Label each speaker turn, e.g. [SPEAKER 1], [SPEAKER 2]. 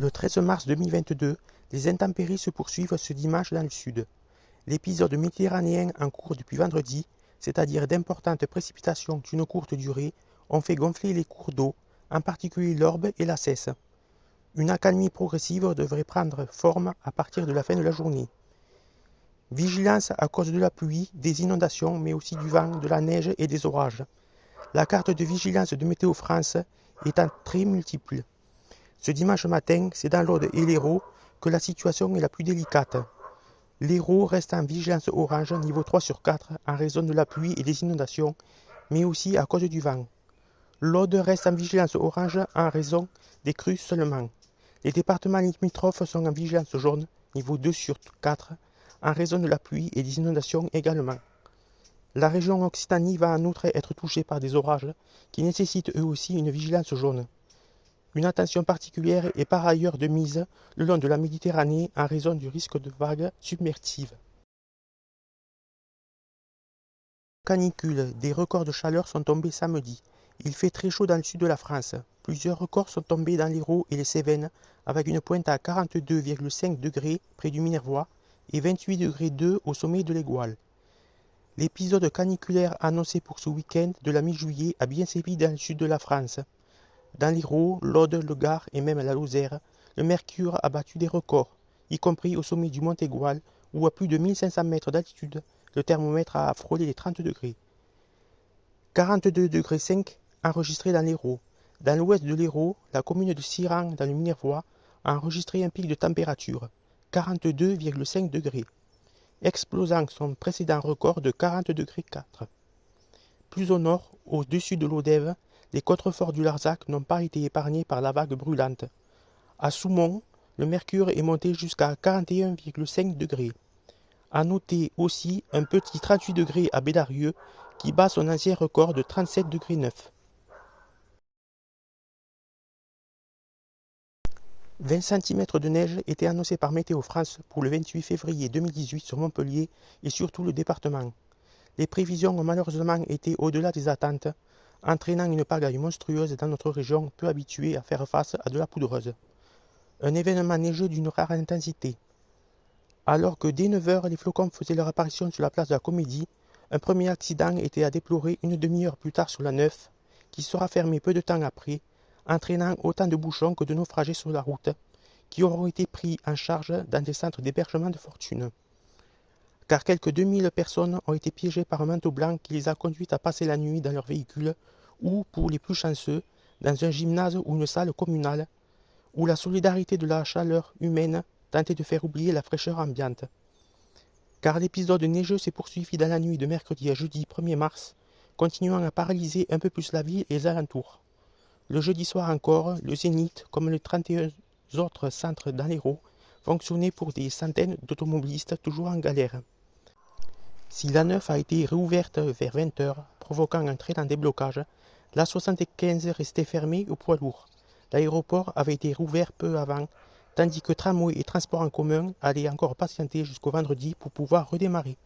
[SPEAKER 1] Le 13 mars 2022, les intempéries se poursuivent ce dimanche dans le sud. L'épisode méditerranéen en cours depuis vendredi, c'est-à-dire d'importantes précipitations d'une courte durée, ont fait gonfler les cours d'eau, en particulier l'Orbe et la Cesse. Une accalmie progressive devrait prendre forme à partir de la fin de la journée. Vigilance à cause de la pluie, des inondations, mais aussi du vent, de la neige et des orages. La carte de vigilance de Météo France étant très multiple. Ce dimanche matin, c'est dans l'Aude et l'Hérault que la situation est la plus délicate. L'Hérault reste en vigilance orange niveau 3 sur 4 en raison de la pluie et des inondations, mais aussi à cause du vent. L'Aude reste en vigilance orange en raison des crues seulement. Les départements limitrophes sont en vigilance jaune niveau 2 sur 4 en raison de la pluie et des inondations également. La région Occitanie va en outre être touchée par des orages qui nécessitent eux aussi une vigilance jaune. Une attention particulière est par ailleurs de mise le long de la Méditerranée en raison du risque de vagues submersives. Canicule, des records de chaleur sont tombés samedi. Il fait très chaud dans le sud de la France. Plusieurs records sont tombés dans l'Hérault et les Cévennes, avec une pointe à 42,5 degrés près du Minervois et 28,2 degrés au sommet de l'Égoal. L'épisode caniculaire annoncé pour ce week-end de la mi-juillet a bien sévi dans le sud de la France. Dans l'Hérault, l'Aude, le Gard et même la Lozère, le mercure a battu des records, y compris au sommet du mont Égoal, où à plus de 1500 mètres d'altitude, le thermomètre a frôlé les 30 degrés. 42,5 degrés enregistrés dans l'Hérault. Dans l'ouest de l'Hérault, la commune de Siran, dans le Minervois, a enregistré un pic de température, 42,5 degrés, explosant son précédent record de 40,4 degrés. Plus au nord, au-dessus de l'Odève, les contreforts du Larzac n'ont pas été épargnés par la vague brûlante. À Soumont, le mercure est monté jusqu'à 41,5 degrés. À noter aussi un petit 38 degrés à Bédarieux qui bat son ancien record de 37,9 degrés. 20 cm de neige étaient annoncés par Météo France pour le 28 février 2018 sur Montpellier et sur tout le département. Les prévisions ont malheureusement été au-delà des attentes, entraînant une pagaille monstrueuse dans notre région peu habituée à faire face à de la poudreuse. Un événement neigeux d'une rare intensité. Alors que dès 9 h, les flocons faisaient leur apparition sur la place de la Comédie, un premier accident était à déplorer une demi-heure plus tard sur la 9, qui sera fermée peu de temps après, entraînant autant de bouchons que de naufragés sur la route, qui auront été pris en charge dans des centres d'hébergement de fortune. Car quelques 2000 personnes ont été piégées par un manteau blanc qui les a conduites à passer la nuit dans leur véhicule ou, pour les plus chanceux, dans un gymnase ou une salle communale, où la solidarité de la chaleur humaine tentait de faire oublier la fraîcheur ambiante. Car l'épisode neigeux s'est poursuivi dans la nuit de mercredi à jeudi 1er mars, continuant à paralyser un peu plus la ville et les alentours. Le jeudi soir encore, le Zénith, comme les 31 autres centres dans l'Hérault, fonctionnait pour des centaines d'automobilistes toujours en galère. Si la 9 a été réouverte vers 20 h, provoquant un très lent déblocage, la 75 restait fermée aux poids lourds. L'aéroport avait été rouvert peu avant, tandis que tramway et transports en commun allaient encore patienter jusqu'au vendredi pour pouvoir redémarrer.